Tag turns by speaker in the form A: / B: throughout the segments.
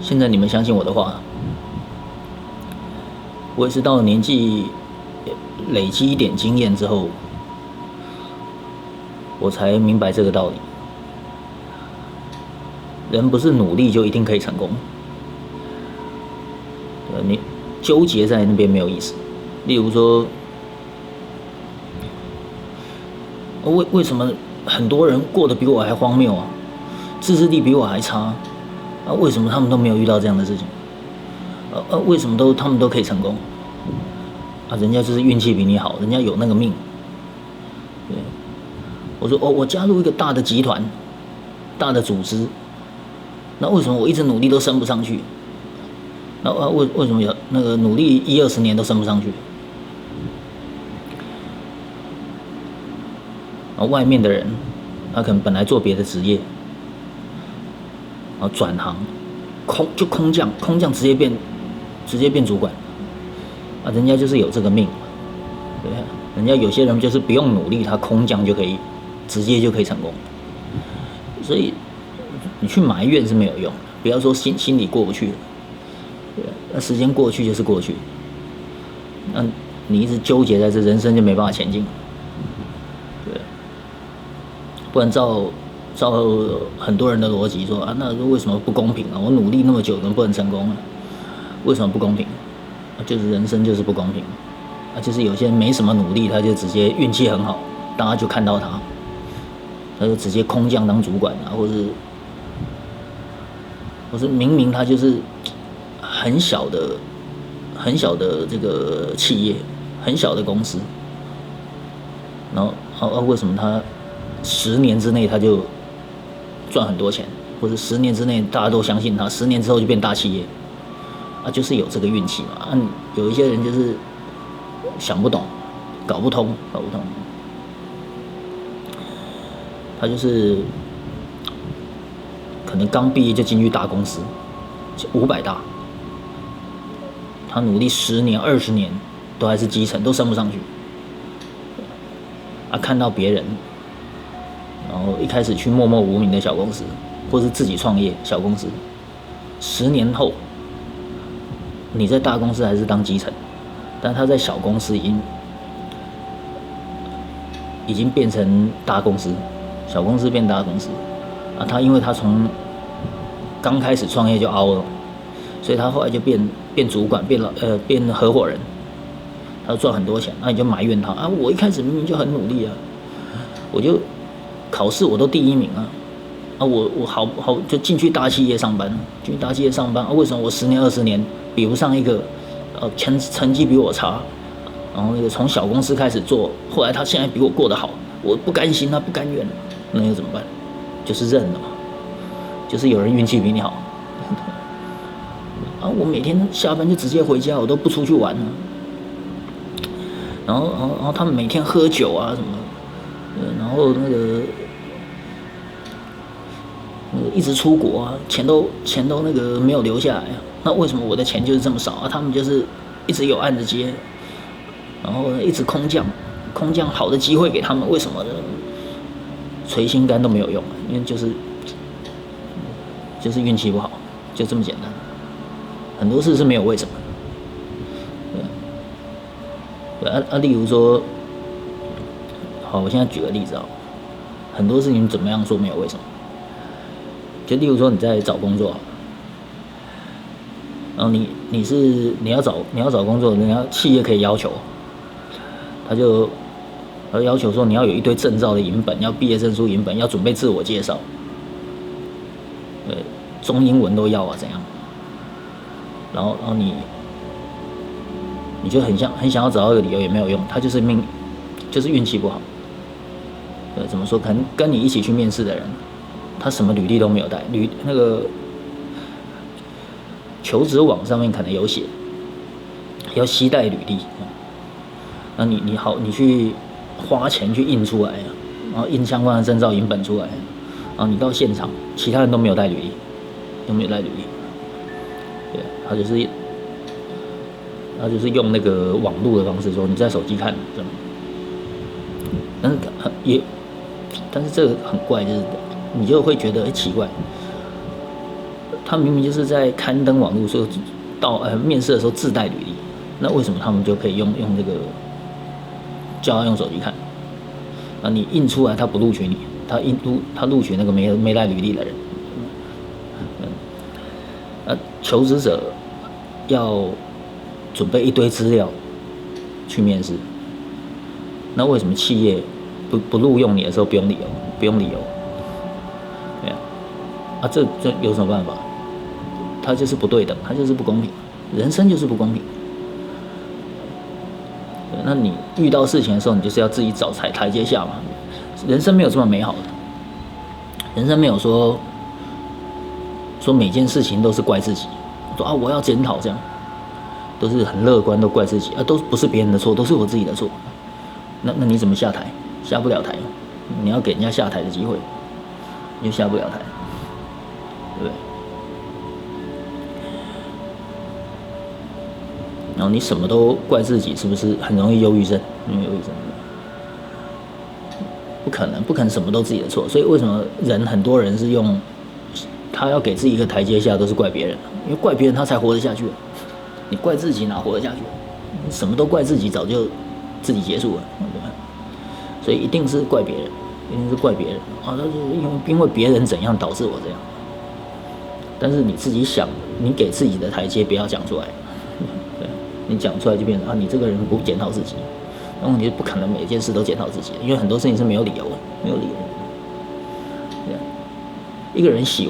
A: 现在你们相信我的话，我也是到了年纪累积一点经验之后，我才明白这个道理。人不是努力就一定可以成功，你纠结在那边没有意思。例如说，为什么很多人过得比我还荒谬啊？自制力比我还差啊？为什么他们都没有遇到这样的事情？为什么他们都可以成功？啊，人家就是运气比你好，人家有那个命。对，我说我加入一个大的集团、大的组织，那为什么我一直努力都升不上去？那为什么有那个努力10-20年都升不上去？外面的人，他可能本来做别的职业，然后转行，空降直接变主管，啊，人家就是有这个命，对啊，人家有些人就是不用努力，他空降就可以，直接就可以成功。所以你去埋怨是没有用的，不要说心里过不去了，对啊，那时间过去就是过去，那你一直纠结在这，人生就没办法前进。不然照很多人的逻辑说啊，那为什么不公平啊？我努力那么久，怎么不能成功啊？为什么不公平？就是人生就是不公平，就是有些人没什么努力，他就直接运气很好，大家就看到他就直接空降当主管啊，或是明明他就是很小的这个企业，很小的公司，然后为什么他10年之内他就赚很多钱，或者10年之内大家都相信他，10年之后就变大企业，就是有这个运气嘛。有一些人就是想不懂，搞不通，他就是可能刚毕业就进去大公司，500大，他努力10年、20年都还是基层，都升不上去。看到别人。然后一开始去默默无名的小公司，或是自己创业小公司，10年后，你在大公司还是当基层，但他在小公司已经变成大公司，小公司变大公司，他因为他从刚开始创业就凹了，所以他后来就变主管，变合伙人，他赚很多钱，你就埋怨他我一开始明明就很努力啊，我就考试我都第1名我好就进去大企业上班，为什么我10年20年比不上一个成绩比我差，然后那个从小公司开始做，后来他现在比我过得好，我不甘心不甘愿，那又怎么办？就是认了嘛，就是有人运气比你好我每天下班就直接回家，我都不出去玩然后他们每天喝酒什么然后那个一直出国钱都那个没有留下来那为什么我的钱就是这么少他们就是一直有案子接，然后一直空降好的机会给他们，为什么呢？捶心肝都没有用，因为就是运气不好，就这么简单。很多事是没有为什么。对，例如说，好，我现在举个例子很多事情怎么样说没有为什么？就例如说你在找工作，然后你要找工作，人家企业可以要求，他就要求说你要有一堆证照的影本，要毕业证书影本，要准备自我介绍，对，中英文都要怎样？然后你就很想要找到一个理由也没有用，他就是运气不好。怎么说？可能跟你一起去面试的人，他什么履历都没有带，那个求职网上面可能有写，要携带履历。那你去花钱去印出来然后印相关的证照影本出来，然后你到现场，其他人都没有带履历，对，他就是用那个网络的方式说你在手机看，但是这个很怪，就是你就会觉得奇怪，他明明就是在刊登网络说到面试的时候自带履历，那为什么他们就可以用这个叫他用手机看？啊，你印出来他不录取你，他录取那个没带履历的人。求职者要准备一堆资料去面试，那为什么企业不录用你的时候不用理由？对啊，这有什么办法？它就是不对等，它就是不公平，人生就是不公平。那你遇到事情的时候，你就是要自己找台阶下嘛。人生没有这么美好的，人生没有说每件事情都是怪自己，说我要检讨，这样都是很乐观，都怪自己都不是别人的错，都是我自己的错。那你怎么下台？下不了台，你要给人家下台的机会，你就下不了台，对不对？然后你什么都怪自己，是不是很容易忧郁症？不可能什么都自己的错。所以为什么很多人是用他要给自己一个台阶下，都是怪别人，因为怪别人他才活得下去。你怪自己哪活得下去？你什么都怪自己，早就自己结束了。所以一定是怪别人，那就是因为别人怎样导致我这样。但是你自己想，你给自己的台阶不要讲出来。对，你讲出来就变成你这个人不检讨自己。那问题是不可能每件事都检讨自己，因为很多事情是没有理由的，没有理由。对，一个人喜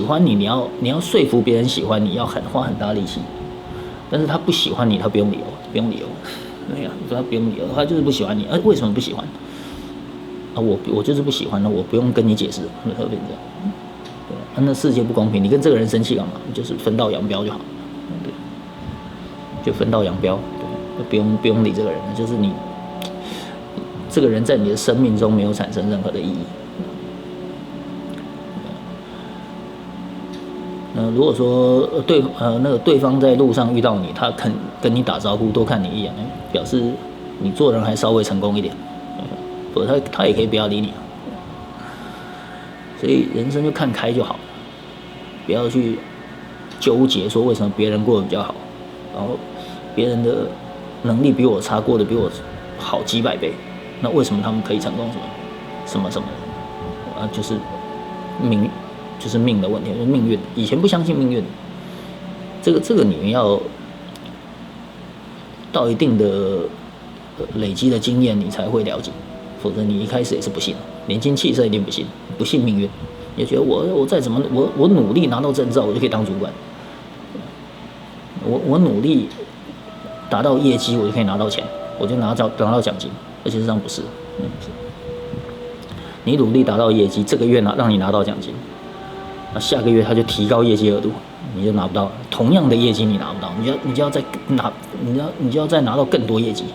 A: 欢你，你要说服别人喜欢你，要花很大力气。但是他不喜欢你，他不用理由。对呀，他不用理由，他就是不喜欢你。为什么不喜欢？我就是不喜欢了，我不用跟你解释，会变这样。对，那世界不公平，你跟这个人生气干嘛？就是分道扬镳就好。对，就分道扬镳，对，不用理这个人，就是你这个人在你的生命中没有产生任何的意义。如果说对方在路上遇到你，他肯跟你打招呼，多看你一眼，表示你做人还稍微成功一点，否则他也可以不要理你。所以人生就看开就好，不要去纠结说为什么别人过得比较好，然后别人的能力比我差，过得比我好几百倍，那为什么他们可以成功？什么就是命的问题，就是命运。以前不相信命运，这个你们要到一定的累积的经验，你才会了解，否则你一开始也是不信，年轻气盛一定不信命运，也觉得我再怎么我努力拿到证照，我就可以当主管，我努力达到业绩，我就可以拿到钱，我就拿到奖金，而且事实上不是，你努力达到业绩，这个月让你拿到奖金。那下个月他就提高业绩额度，你就拿不到同样的业绩，你拿不到，你就要再拿，你就要再拿到更多业绩。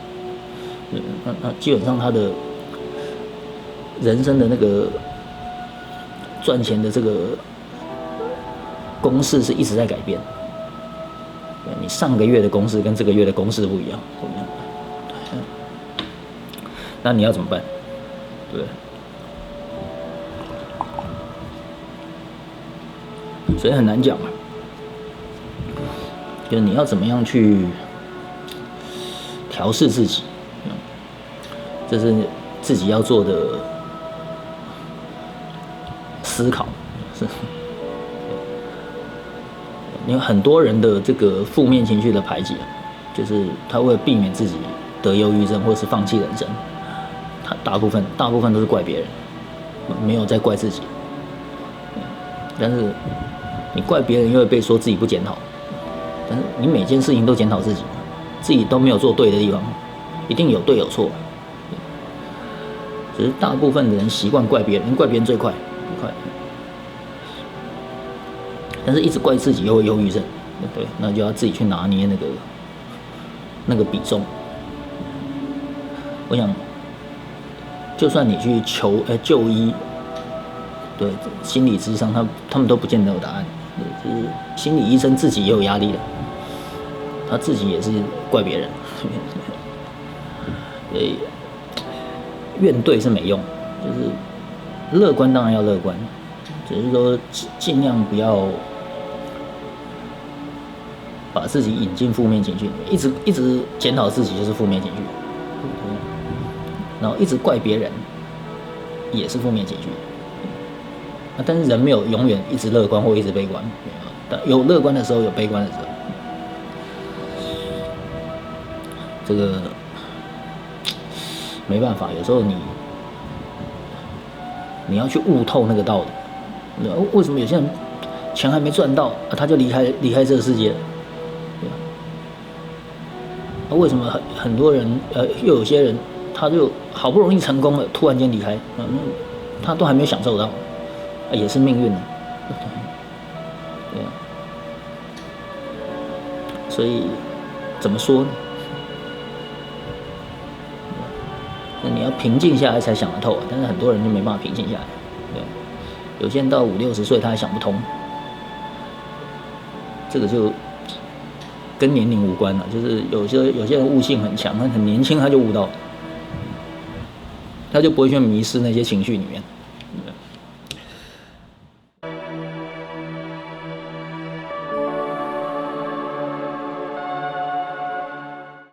A: 那基本上他的人生的那个赚钱的这个公式是一直在改变。你上个月的公式跟这个月的公式不一样。那你要怎么办？对。所以很难讲，就是你要怎么样去调试自己，这是自己要做的思考。是，因为很多人的这个负面情绪的排解，就是他为了避免自己得忧郁症或是放弃人生，他大部分都是怪别人，没有在怪自己。但是你怪别人，又会被说自己不检讨。但是你每件事情都检讨自己，自己都没有做对的地方，一定有对有错。只是大部分的人习惯怪别人，怪别人最快。但是一直怪自己又会忧郁症，对，那就要自己去拿捏那个比重。我想，就算你去就医，对心理咨商，他们都不见得有答案。就是心理医生自己也有压力的，他自己也是怪别人，所以怨怼是没用，就是乐观当然要乐观，只是说尽量不要把自己引进负面情绪里面，一直检讨自己就是负面情绪，然后一直怪别人也是负面情绪。但是人没有永远一直乐观或一直悲观，有乐观的时候，有悲观的时候。这个没办法，有时候你要去悟透那个道理。为什么有些人钱还没赚到，他就离开这个世界了？为什么很多人又有些人他就好不容易成功了，突然间离开，他都还没享受到，也是命运的。对啊，所以怎么说呢？那你要平静下来才想得透但是很多人就没办法平静下来。对，有些人到50、60岁他还想不通，这个就跟年龄无关了。就是有些人悟性很强，他很年轻他就悟到，他就不会去迷失那些情绪里面。